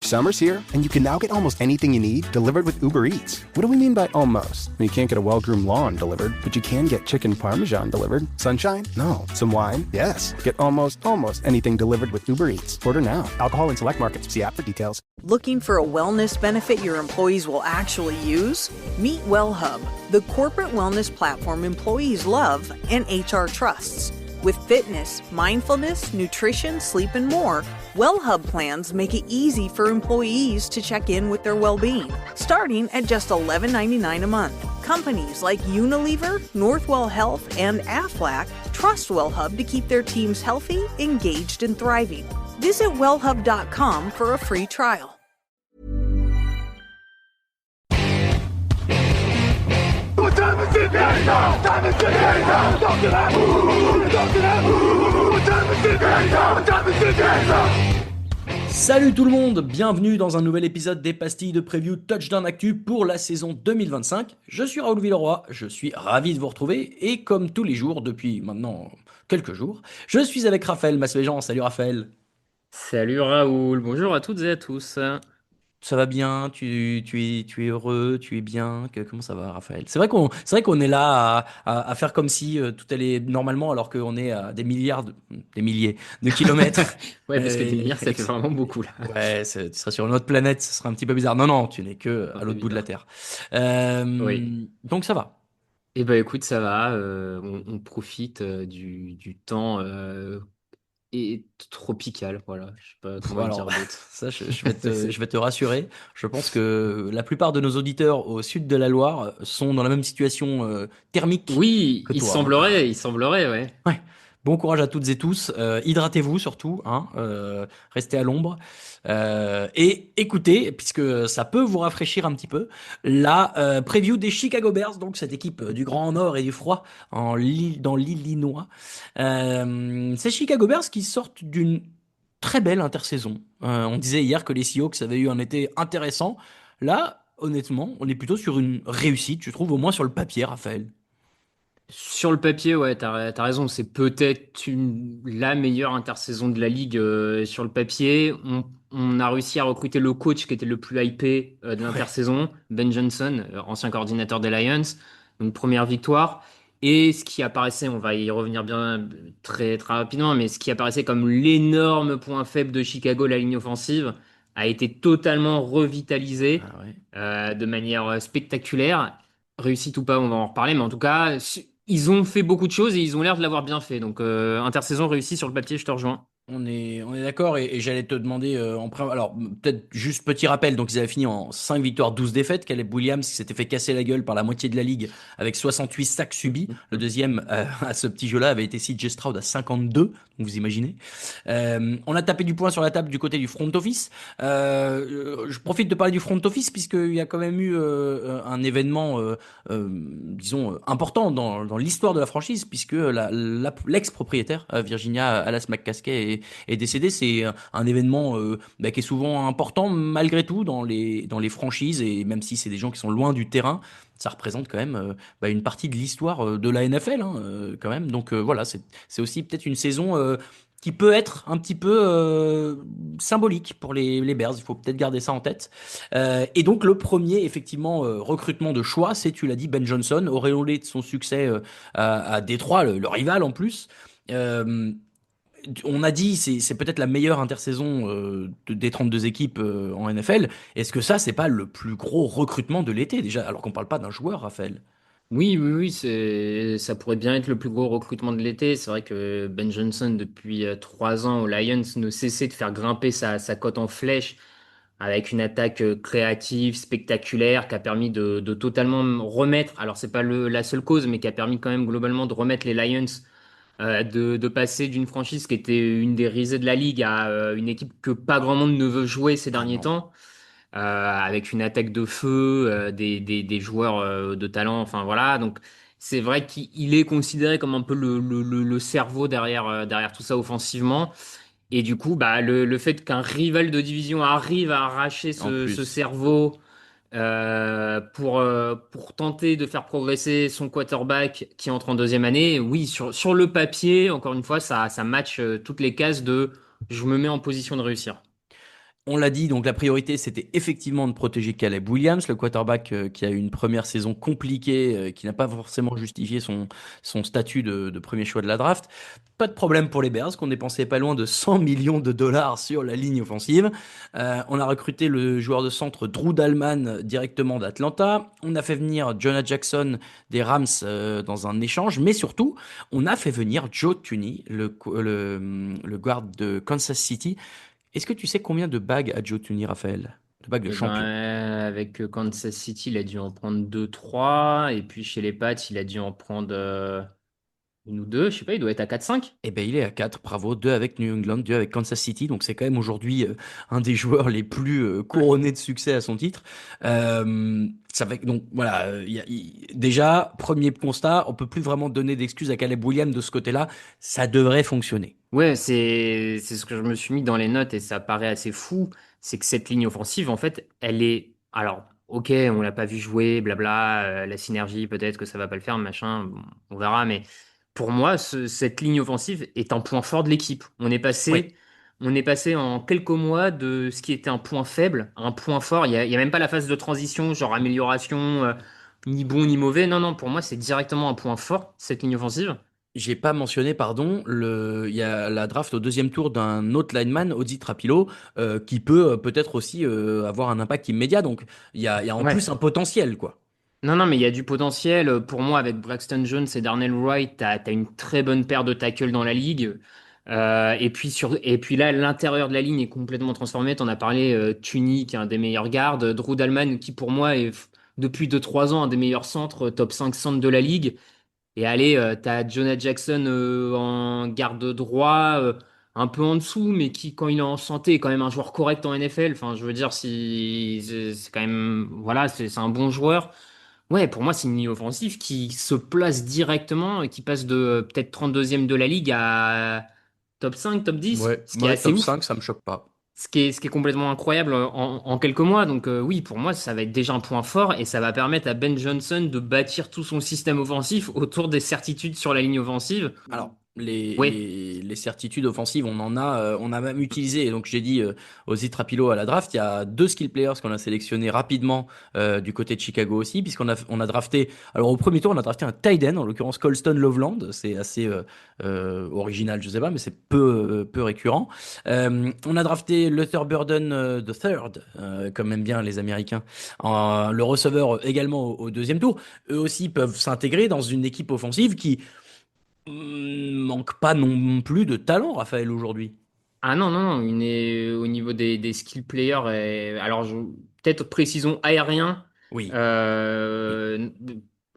Summer's here, and you can now get almost anything you need delivered with Uber Eats. What do we mean by almost? You can't get a well-groomed lawn delivered, but you can get chicken parmesan delivered. Sunshine? No. Some wine? Yes. Get almost anything delivered with Uber Eats. Order now. Alcohol in select markets. See app for details. Looking for a wellness benefit your employees will actually use? Meet WellHub, the corporate wellness platform employees love and HR trusts. With fitness, mindfulness, nutrition, sleep, and more, WellHub plans make it easy for employees to check in with their well-being, starting at just $11.99 a month. Companies like Unilever, Northwell Health, and Aflac trust WellHub to keep their teams healthy, engaged, and thriving. Visit wellhub.com for a free trial. What time is it now? Time is it now? Talk to that. Talk to that. What time is it now? What time is it now? Salut tout le monde, bienvenue dans un nouvel épisode des pastilles de preview Touchdown Actu pour la saison 2025. Je suis Raoul Villeroy, je suis ravi de vous retrouver et comme tous les jours depuis maintenant quelques jours, je suis avec Raphaël Masméjean. Salut Raphaël. Salut Raoul, bonjour à toutes et à tous. Ça va bien, tu es heureux, tu es bien, comment ça va Raphaël? C'est vrai qu'on est là à faire comme si tout allait normalement alors qu'on est à des milliers de kilomètres. Ouais, parce que Et- des milliards, ça fait vraiment beaucoup là. Ouais, tu seras sur une autre planète, ce serait un petit peu bizarre. Non, tu n'es que à l'autre bout de la Terre. Oui. Donc ça va. Eh ben écoute, ça va, on profite du temps et tropical, voilà. Je sais pas comment le dire Alors, d'autre. ça, je vais te rassurer. Je pense que la plupart de nos auditeurs au sud de la Loire sont dans la même situation thermique Oui, que il toi. semblerait, ouais. Ouais. Bon courage à toutes et tous. Hydratez-vous surtout, hein. Restez à l'ombre. Et écoutez, puisque ça peut vous rafraîchir un petit peu, la preview des Chicago Bears, donc cette équipe du Grand Nord et du froid dans l'Illinois. Ces Chicago Bears qui sortent d'une très belle intersaison. On disait hier que les Seahawks avaient eu un été intéressant. Là, honnêtement, on est plutôt sur une réussite, je trouve, au moins sur le papier, Raphaël. Sur le papier, ouais, t'as raison, c'est peut-être la meilleure intersaison de la ligue sur le papier. On a réussi à recruter le coach qui était le plus hypé de l'intersaison, Ben Johnson, ancien coordinateur des Lions. Donc première victoire. Et ce qui apparaissait, on va y revenir bien très, très rapidement, mais ce qui apparaissait comme l'énorme point faible de Chicago, la ligne offensive, a été totalement revitalisé Ah ouais. de manière spectaculaire. Réussite ou pas, on va en reparler, mais en tout cas, ils ont fait beaucoup de choses et ils ont l'air de l'avoir bien fait. Donc, intersaison réussie sur le papier, je te rejoins. On est d'accord et j'allais te demander alors peut-être juste petit rappel, donc ils avaient fini en 5 victoires 12 défaites. Caleb Williams qui s'était fait casser la gueule par la moitié de la ligue avec 68 sacs subis. Le deuxième à ce petit jeu-là avait été CJ Stroud à 52, donc vous imaginez. On a tapé du poing sur la table du côté du front office. Je profite de parler du front office puisqu'il y a quand même eu un événement disons important dans l'histoire de la franchise puisque l'ex-propriétaire Virginia Alas McCaskey est décédé. C'est un événement qui est souvent important malgré tout dans les franchises et même si c'est des gens qui sont loin du terrain, ça représente quand même une partie de l'histoire de la NFL hein, quand même. Donc voilà, c'est aussi peut-être une saison qui peut être un petit peu symbolique pour les Bears. Il faut peut-être garder ça en tête. Et donc le premier effectivement recrutement de choix, c'est tu l'as dit Ben Johnson, auréolé de son succès à Détroit, le rival en plus. Euh, on a dit c'est peut-être la meilleure intersaison des 32 équipes en NFL. Est-ce que ça c'est pas le plus gros recrutement de l'été déjà alors qu'on parle pas d'un joueur Raphaël? Oui, ça pourrait bien être le plus gros recrutement de l'été. C'est vrai que Ben Johnson, depuis 3 ans aux Lions, ne cessait de faire grimper sa cote en flèche avec une attaque créative, spectaculaire, qui a permis de totalement remettre, alors c'est pas la seule cause, mais qui a permis quand même globalement de remettre les Lions de passer d'une franchise qui était une des risées de la ligue à une équipe que pas grand monde ne veut jouer ces Ah derniers non. temps, avec une attaque de feu, des joueurs de talent, enfin voilà. Donc c'est vrai qu'il est considéré comme un peu le cerveau derrière tout ça offensivement. Et du coup, bah, le fait qu'un rival de division arrive à arracher En ce plus. cerveau pour tenter de faire progresser son quarterback qui entre en deuxième année, oui, sur le papier, encore une fois, ça match toutes les cases de je me mets en position de réussir. On l'a dit, donc la priorité, c'était effectivement de protéger Caleb Williams, le quarterback qui a eu une première saison compliquée, qui n'a pas forcément justifié son statut de premier choix de la draft. Pas de problème pour les Bears, qu'on dépensait pas loin de 100 millions de dollars sur la ligne offensive. On a recruté le joueur de centre Drew Dalman directement d'Atlanta. On a fait venir Jonah Jackson des Rams dans un échange, mais surtout, on a fait venir Joe Thuney, le guard de Kansas City. Est-ce que tu sais combien de bagues a Joe Thuney, Raphaël? De bagues de Et ben, champion. avec Kansas City, il a dû en prendre deux, trois. Et puis chez les Pats, il a dû en prendre une ou deux. Je sais pas, il doit être à 4-5. Eh ben, il est à 4, bravo. 2 avec New England, 2 avec Kansas City. Donc, c'est quand même aujourd'hui un des joueurs les plus Ouais. couronnés de succès à son titre. Ça fait, donc, voilà. Déjà, premier constat, on peut plus vraiment donner d'excuses à Caleb Williams de ce côté-là. Ça devrait fonctionner. Ouais, c'est ce que je me suis mis dans les notes et ça paraît assez fou. C'est que cette ligne offensive, en fait, elle est. Alors, ok, on l'a pas vu jouer, blabla, la synergie, peut-être que ça va pas le faire, machin, bon, on verra. Mais pour moi, cette ligne offensive est un point fort de l'équipe. Oui. On est passé en quelques mois de ce qui était un point faible à un point fort. Il y a même pas la phase de transition, genre amélioration, ni bon ni mauvais. Non, non, pour moi, c'est directement un point fort, cette ligne offensive. J'ai pas mentionné, pardon, il y a la draft au deuxième tour d'un autre lineman, Odi Trapilo, qui peut peut-être aussi avoir un impact immédiat. Donc, il y a en plus Ouais. un potentiel, quoi. Non, non, mais il y a du potentiel. Pour moi, avec Braxton Jones et Darnell Wright, t'as une très bonne paire de tackles dans la ligue. Et puis là, l'intérieur de la ligne est complètement transformé. T'en as parlé, Tunney, qui est un des meilleurs gardes. Drew Dalman, qui pour moi est, depuis deux trois ans, un des meilleurs centres, top 5 centres de la ligue. Et allez, t'as Jonah Jackson en garde droit, un peu en dessous, mais qui, quand il est en santé, est quand même un joueur correct en NFL. Enfin, je veux dire, si, c'est quand même, voilà, c'est un bon joueur. Ouais, pour moi, c'est une ligne offensive qui se place directement et qui passe de peut-être 32e de la ligue à top 5, top 10, Ouais, ce qui est ouais, assez top ouf, 5, ça me choque pas. ce qui est complètement incroyable en quelques mois. Donc oui, pour moi, ça va être déjà un point fort et ça va permettre à Ben Johnson de bâtir tout son système offensif autour des certitudes sur la ligne offensive. Alors, les, Ouais, les, les certitudes offensives, on a même utilisé. Et donc, j'ai dit aux Trapilo à la draft, il y a deux skill players qu'on a sélectionnés rapidement du côté de Chicago aussi, puisqu'on a drafté. Alors, au premier tour, on a drafté un tight end, en l'occurrence Colston Loveland. C'est assez original, je sais pas, mais c'est peu récurrent. On a drafté Luther Burden the Third, comme aiment bien les Américains, le receveur également au deuxième tour. Eux aussi peuvent s'intégrer dans une équipe offensive qui manque pas non plus de talent, Raphaël, aujourd'hui. ah non, non, non, au niveau des skill players, alors peut-être précisons aérien. Oui. Oui. euh,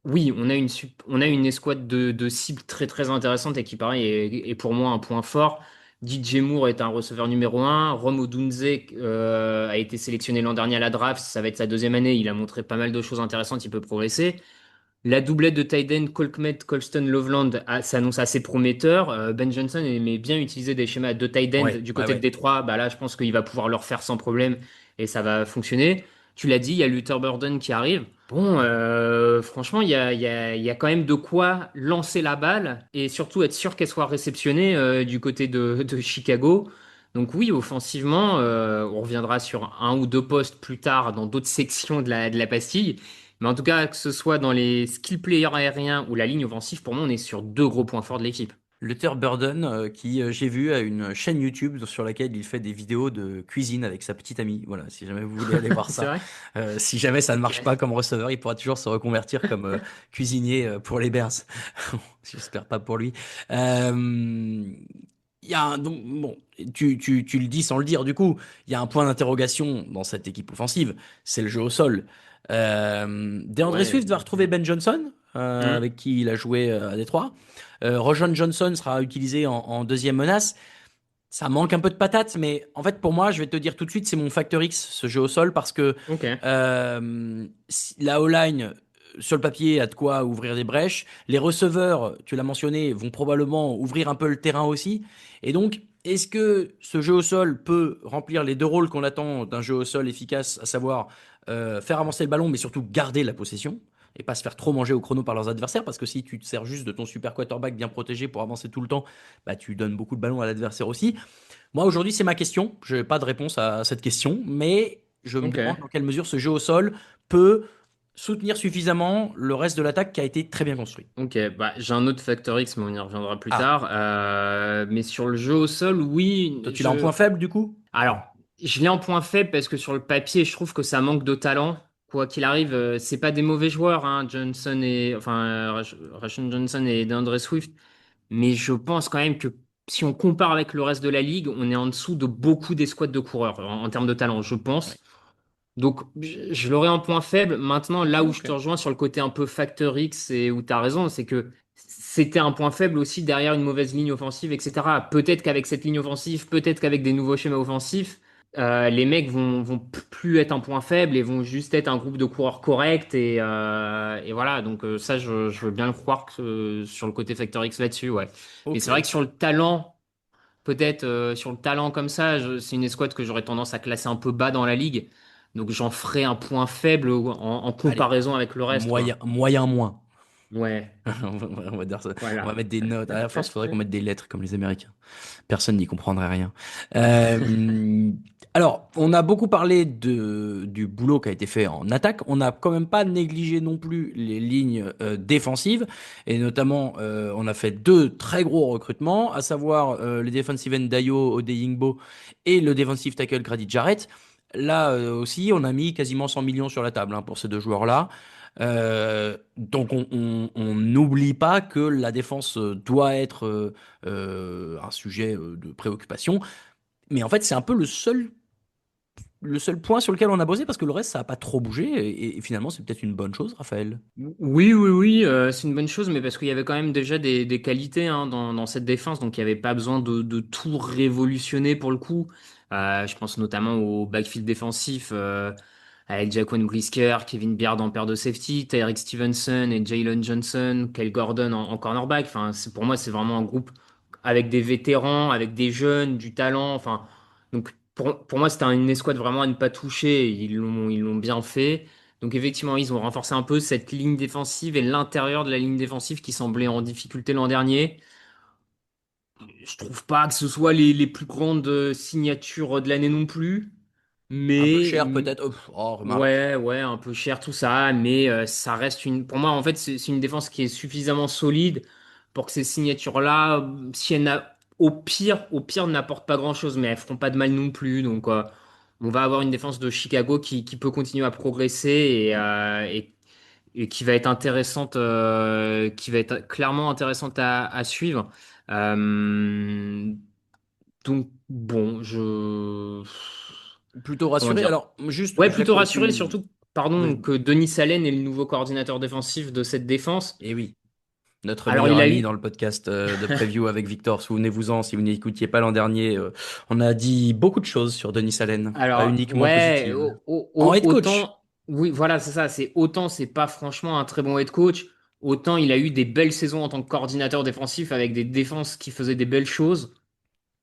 oui, on a une escouade de cibles très très intéressante et qui pareil est pour moi un point fort. DJ Moore est un receveur numéro un. Rome Odunze a été sélectionné l'an dernier à la draft, ça va être sa deuxième année. Il a montré pas mal de choses intéressantes, il peut progresser. La doublette de Tyden, Colkmet, Colston, Loveland s'annonce assez prometteur. Ben Johnson aimait bien utiliser des schémas de tight end Ouais, du ouais, côté de ouais. Détroit. Bah là, je pense qu'il va pouvoir le refaire sans problème et ça va fonctionner. Tu l'as dit, il y a Luther Burden qui arrive. Bon, franchement, il y a quand même de quoi lancer la balle et surtout être sûr qu'elle soit réceptionnée du côté de Chicago. Donc oui, offensivement, on reviendra sur un ou deux postes plus tard dans d'autres sections de la pastille. Mais en tout cas, que ce soit dans les skill players aériens ou la ligne offensive, pour moi, on est sur deux gros points forts de l'équipe. Luther Burden, qui j'ai vu a une chaîne YouTube sur laquelle il fait des vidéos de cuisine avec sa petite amie. Voilà, si jamais vous voulez aller voir C'est ça. vrai? Si jamais ça ne Ok. marche pas comme receveur, il pourra toujours se reconvertir comme cuisinier pour les Bears. J'espère pas pour lui. Il y a donc bon, tu le dis sans le dire du coup, il y a un point d'interrogation dans cette équipe offensive, c'est le jeu au sol. DeAndre Ouais. Swift va retrouver Ben Johnson, Hmm. avec qui il a joué à Détroit. Rojon Johnson sera utilisé en deuxième menace. Ça manque un peu de patate, mais en fait, pour moi, je vais te dire tout de suite, c'est mon facteur X, ce jeu au sol, parce que Ok. la O-line, sur le papier, a de quoi ouvrir des brèches. Les receveurs, tu l'as mentionné, vont probablement ouvrir un peu le terrain aussi. Et donc, est-ce que ce jeu au sol peut remplir les deux rôles qu'on attend d'un jeu au sol efficace, à savoir faire avancer le ballon, mais surtout garder la possession? et pas se faire trop manger au chrono par leurs adversaires, parce que si tu te sers juste de ton super quarterback bien protégé pour avancer tout le temps, bah, tu donnes beaucoup de ballons à l'adversaire aussi. Moi, aujourd'hui, c'est ma question. Je n'ai pas de réponse à cette question, mais je me Ok. demande dans quelle mesure ce jeu au sol peut soutenir suffisamment le reste de l'attaque qui a été très bien construit. Ok, bah, j'ai un autre facteur X, mais on y reviendra plus Ah, tard. Mais sur le jeu au sol, oui, toi, tu l'as en point faible du coup? Alors, je l'ai en point faible parce que sur le papier, je trouve que ça manque de talent. Quoi qu'il arrive, c'est pas des mauvais joueurs, hein, Rashon Johnson et DeAndre Swift. Mais je pense quand même que si on compare avec le reste de la ligue, on est en dessous de beaucoup des squads de coureurs en termes de talent, je Ouais. pense. Donc, je l'aurais en point faible. Maintenant, là où je te Ok. rejoins sur le côté un peu facteur X et où tu as raison, c'est que c'était un point faible aussi derrière une mauvaise ligne offensive, etc. Peut-être qu'avec cette ligne offensive, peut-être qu'avec des nouveaux schémas offensifs, les mecs vont plus être un point faible et vont juste être un groupe de coureurs corrects. Et voilà, donc ça, je veux bien le croire sur le côté facteur X là-dessus, ouais. Mais Ok. c'est vrai que sur le talent, peut-être sur le talent comme ça, c'est une escouade que j'aurais tendance à classer un peu bas dans la ligue. Donc j'en ferai un point faible en Allez, comparaison avec le reste, moyen, quoi. moyen moins. Ouais, On va dire ça. On va voilà. mettre des notes. À la force, il faudrait qu'on mette des lettres comme les Américains. Personne n'y comprendrait rien. Euh, alors, on a beaucoup parlé du boulot qui a été fait en attaque. On n'a quand même pas négligé non plus les lignes défensives. Et notamment, on a fait deux très gros recrutements, à savoir le defensive end Dayo Odeyingbo et le defensive tackle Grady Jarrett. Là aussi, on a mis quasiment 100 millions sur la table hein, pour ces deux joueurs-là. Donc on n'oublie pas que la défense doit être un sujet de préoccupation. Mais en fait, c'est un peu le seul point sur lequel on a bossé parce que le reste, ça n'a pas trop bougé. Et finalement, c'est peut-être une bonne chose, Raphaël. Oui, oui, oui, c'est une bonne chose, mais parce qu'il y avait quand même déjà des qualités hein, dans cette défense, donc il n'y avait pas besoin de tout révolutionner pour le coup. Je pense notamment au backfield défensif avec Jaquan Brisker, Kevin Byard en paire de safety, Tyreek Stevenson et Jalen Johnson, Kyle Gordon en cornerback. Enfin, pour moi, c'est vraiment un groupe avec des vétérans, avec des jeunes, du talent. Enfin, donc pour moi, c'était une escouade vraiment à ne pas toucher. Ils l'ont bien fait. Donc effectivement, ils ont renforcé un peu cette ligne défensive et l'intérieur de la ligne défensive qui semblait en difficulté l'an dernier. Je trouve pas que ce soit les plus grandes signatures de l'année non plus, Un peu mais cher, peut-être. Oh, remarque. ouais, ouais, un peu cher tout ça, mais ça reste pour moi en fait, c'est une défense qui est suffisamment solide pour que ces signatures-là, si elles au pire, n'apportent pas grand-chose, mais elles feront pas de mal non plus. Donc on va avoir une défense de Chicago qui peut continuer à progresser et qui va être intéressante, qui va être clairement intéressante à suivre. Euh, donc bon, Plutôt comment rassuré. dire? Alors, juste, Ouais, plutôt Jacques, rassuré, surtout, pardon, vas-y. que Denis Allen est le nouveau coordinateur défensif de cette défense. Eh oui, notre Alors meilleur il a ami eu, dans le podcast de preview avec Victor. Souvenez-vous-en, si vous n'écoutiez pas l'an dernier, on a dit beaucoup de choses sur Denis Allen, pas alors uniquement ouais, positives. En head coach. autant, oui, voilà, c'est ça, c'est pas franchement un très bon head coach. Autant il a eu des belles saisons en tant que coordinateur défensif avec des défenses qui faisaient des belles choses.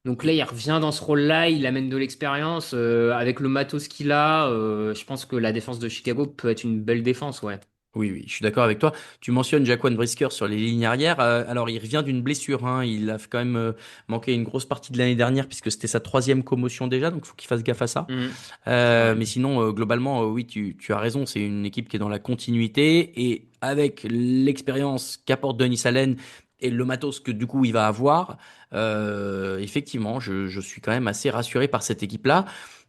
Donc là, il revient dans ce rôle-là, il amène de l'expérience. Avec le matos qu'il a, je pense que la défense de Chicago peut être une belle défense, ouais. Oui, oui, je suis d'accord avec toi. Tu mentionnes Jaquan Brisker sur les lignes arrière. Alors, il revient d'une blessure. Hein. Il a quand même manqué une grosse partie de l'année dernière puisque c'était sa troisième commotion déjà. Donc, il faut qu'il fasse gaffe à ça. Mhm. C'est vrai. Mais sinon, globalement, oui, tu as raison. C'est une équipe qui est dans la continuité. Et avec l'expérience qu'apporte Denis Allen et le matos que du coup il va avoir, effectivement, je suis quand même assez rassuré par cette équipe-là.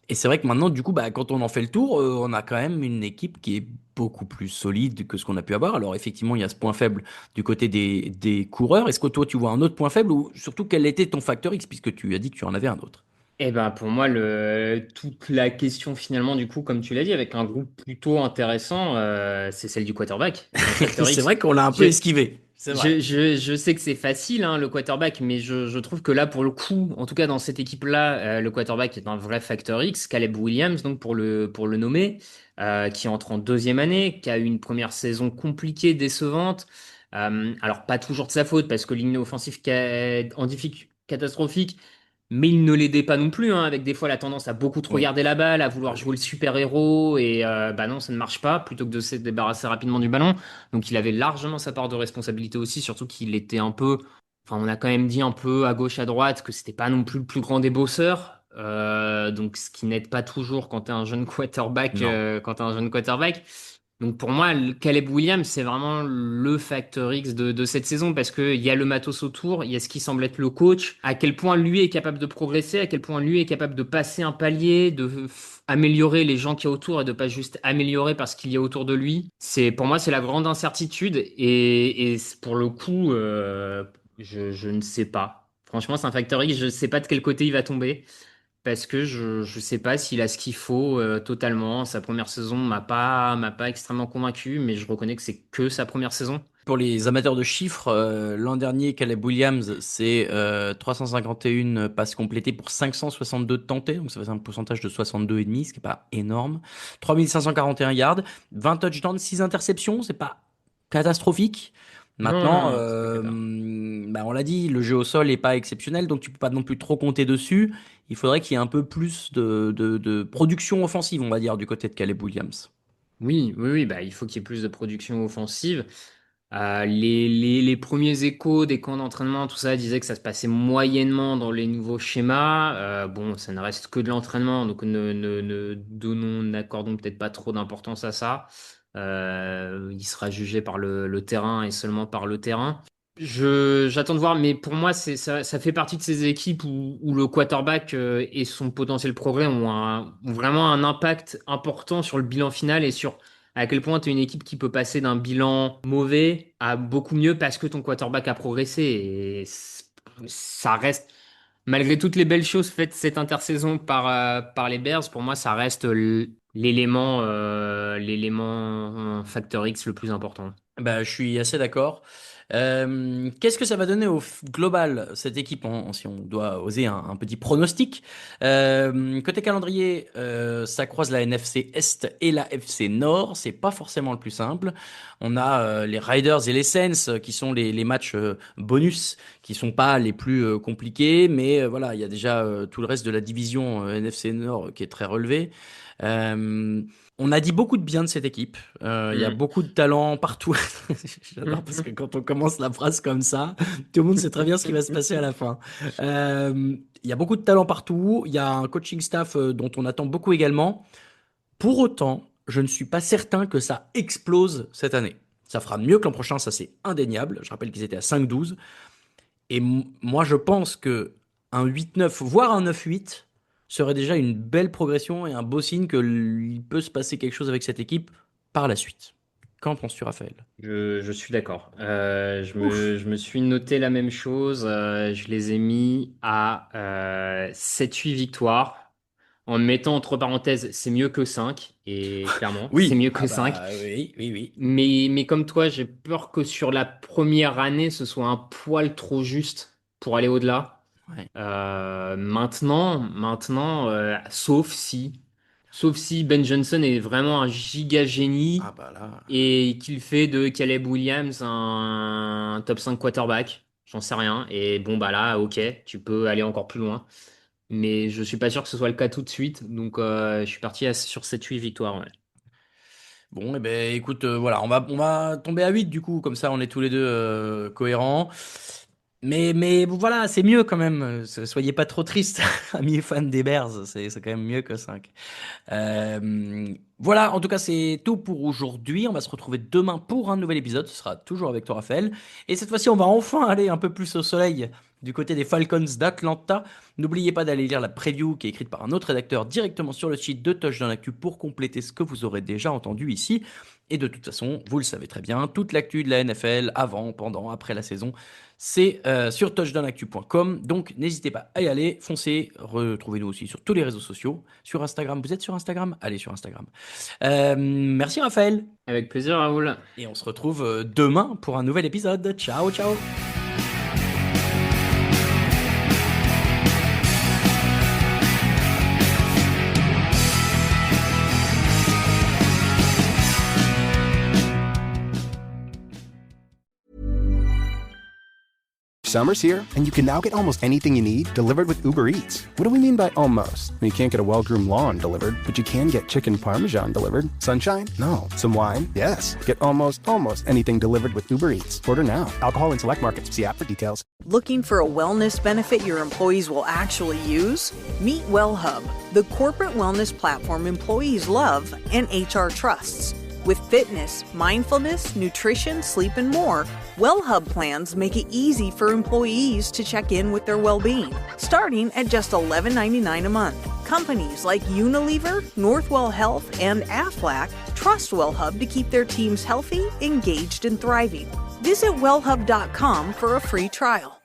Et c'est vrai que maintenant, du coup, bah, quand on en fait le tour, on a quand même une équipe qui est beaucoup plus solide que ce qu'on a pu avoir. Alors effectivement, il y a ce point faible du côté des coureurs. Est-ce que toi, tu vois un autre point faible ou surtout quel était ton facteur X puisque tu as dit que tu en avais un autre? Eh ben pour moi, toute la question finalement, du coup, comme tu l'as dit, avec un groupe plutôt intéressant, c'est celle du quarterback. Mon facteur C'est X. vrai qu'on l'a un peu Je, esquivé. C'est vrai. je sais que c'est facile, hein, le quarterback, mais je trouve que là, pour le coup, en tout cas dans cette équipe-là, le quarterback est un vrai facteur X. Caleb Williams, donc pour le nommer, qui entre en deuxième année, qui a eu une première saison compliquée, décevante. Alors pas toujours de sa faute, parce que ligne offensive en catastrophique. Mais il ne l'aidait pas non plus, hein, avec des fois la tendance à beaucoup trop Oui. garder la balle, à vouloir jouer le super-héros, et bah non, ça ne marche pas, plutôt que de se débarrasser rapidement du ballon. Donc il avait largement sa part de responsabilité aussi, surtout qu'il était un peu, enfin on a quand même dit un peu à gauche, à droite, que c'était pas non plus le plus grand des bosseurs. Donc ce qui n'aide pas toujours quand t'es un jeune quarterback, Non. quand t'es un jeune quarterback. Donc pour moi, Caleb Williams, c'est vraiment le facteur X de cette saison parce qu'il y a le matos autour, il y a ce qui semble être le coach, à quel point lui est capable de progresser, à quel point lui est capable de passer un palier, améliorer les gens qui y a autour et de pas juste améliorer parce qu'il y a autour de lui. Pour moi, c'est la grande incertitude et pour le coup, je ne sais pas. Franchement, c'est un facteur X, je ne sais pas de quel côté il va tomber. Parce que je sais pas s'il a ce qu'il faut totalement. Sa première saison m'a pas extrêmement convaincu, mais je reconnais que c'est que sa première saison. Pour les amateurs de chiffres, l'an dernier, Caleb Williams, c'est 351 passes complétées pour 562 tentés, donc ça fait un pourcentage de 62,5, ce qui n'est pas énorme. 3541 yards, 20 touchdowns, 6 interceptions, c'est pas catastrophique. Non, non, Maintenant, non, c'est pas cata. bah, on l'a dit, le jeu au sol n'est pas exceptionnel, donc tu peux pas non plus trop compter dessus. Il faudrait qu'il y ait un peu plus de production offensive, on va dire, du côté de Caleb Williams. Oui, oui, oui, bah, il faut qu'il y ait plus de production offensive. Les premiers échos des camps d'entraînement, tout ça, disaient que ça se passait moyennement dans les nouveaux schémas. Bon, ça ne reste que de l'entraînement, donc n'accordons peut-être pas trop d'importance à ça. Il sera jugé par le terrain et seulement par le terrain. J'attends de voir, mais pour moi, ça fait partie de ces équipes où le quarterback et son potentiel progrès ont vraiment un impact important sur le bilan final et sur à quel point tu es une équipe qui peut passer d'un bilan mauvais à beaucoup mieux parce que ton quarterback a progressé. Ça reste, malgré toutes les belles choses faites cette intersaison par les Bears, pour moi, ça reste l'élément facteur X le plus important. Bah, je suis assez d'accord. Qu'est-ce que ça va donner au global, cette équipe, si on doit oser un petit pronostic? Côté calendrier, ça croise la NFC Est et la FC Nord. C'est pas forcément le plus simple. On a les Riders et les Saints qui sont les matchs bonus, qui sont pas les plus compliqués, mais voilà, il y a déjà tout le reste de la division NFC Nord qui est très relevé. Euh, on a dit beaucoup de bien de cette équipe. Il y a beaucoup de talent partout. J'adore parce que quand on commence la phrase comme ça, tout le monde sait très bien ce qui va se passer à la fin. Il y a beaucoup de talent partout. Il y a un coaching staff dont on attend beaucoup également. Pour autant, je ne suis pas certain que ça explose cette année. Ça fera mieux que l'an prochain, ça c'est indéniable. Je rappelle qu'ils étaient à 5-12. Et moi, je pense que un 8-9, voire un 9-8, serait déjà une belle progression et un beau signe qu'il peut se passer quelque chose avec cette équipe par la suite. Qu'en penses-tu, Raphaël? Je suis d'accord. Ouf. Je me suis noté la même chose. Je les ai mis à 7-8 victoires. En mettant entre parenthèses, c'est mieux que 5. Et clairement, c'est Oui, mieux ah que 5. bah oui, oui, oui. Mais comme toi, j'ai peur que sur la première année, ce soit un poil trop juste pour aller au-delà. Ouais. Sauf si Ben Johnson est vraiment un giga Ah génie bah là. et qu'il fait de Caleb Williams un top 5 quarterback. J'en sais rien. Et bon, bah là, ok, tu peux aller encore plus loin. Mais je suis pas sûr que ce soit le cas tout de suite. Donc, je suis parti sur 7-8 victoires. Ouais. Bon, eh ben, écoute, voilà, on va tomber à 8 du coup, comme ça on est tous les deux cohérents. Mais voilà, c'est mieux quand même. Soyez pas trop tristes, amis fans des Bears, c'est quand même mieux que 5. Voilà, en tout cas, c'est tout pour aujourd'hui. On va se retrouver demain pour un nouvel épisode. Ce sera toujours avec toi, Raphaël. Et cette fois-ci, on va enfin aller un peu plus au soleil du côté des Falcons d'Atlanta. N'oubliez pas d'aller lire la preview qui est écrite par un autre rédacteur directement sur le site de Touchdown Actu pour compléter ce que vous aurez déjà entendu ici. Et de toute façon, vous le savez très bien, toute l'actu de la NFL avant, pendant, après la saison, c'est sur touchdownactu.com. Donc n'hésitez pas à y aller, foncez, retrouvez-nous aussi sur tous les réseaux sociaux. Sur Instagram, vous êtes sur Instagram? Allez sur Instagram. Merci Raphaël. Avec plaisir, Raoul. Et on se retrouve demain pour un nouvel épisode. Ciao, ciao. Summer's here, and you can now get almost anything you need delivered with Uber Eats. What do we mean by almost? You can't get a well-groomed lawn delivered, but you can get chicken parmesan delivered. Sunshine? No. Some wine? Yes. Get almost anything delivered with Uber Eats. Order now. Alcohol in select markets. See app for details. Looking for a wellness benefit your employees will actually use? Meet WellHub, the corporate wellness platform employees love and HR trusts. With fitness, mindfulness, nutrition, sleep, and more, WellHub plans make it easy for employees to check in with their well-being, starting at just $11.99 a month. Companies like Unilever, Northwell Health, and Aflac trust WellHub to keep their teams healthy, engaged, and thriving. Visit wellhub.com for a free trial.